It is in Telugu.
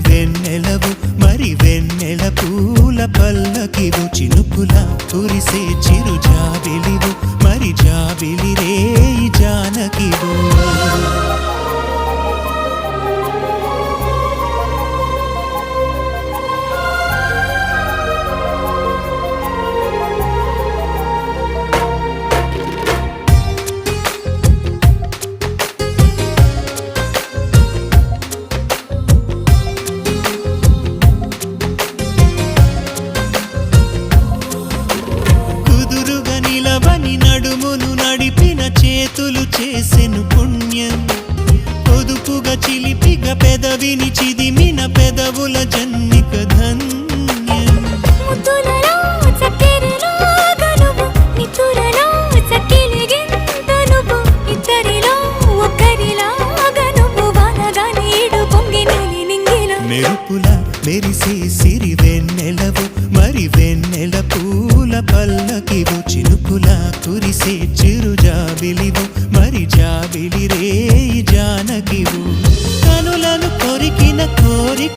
వెన్నెలవు మరి వెన్నెల పూల పల్లకివు చినుకుల కురిసే చిరు జాబిలివు మరి జాబిలి రేయి జానకివు నడుమును నడిపిన చేతులు చేసెను పుణ్యం పొదుపుగా చిలిపిగా పెదవిని చిదిమిన పెదవుల జన్నిక ధన్యం మెరుపుల మెరిసే సిరి వెన్నెలవు మరి వెన్నెల పూల పల్లకివు చినుకుల కురిసే చిరు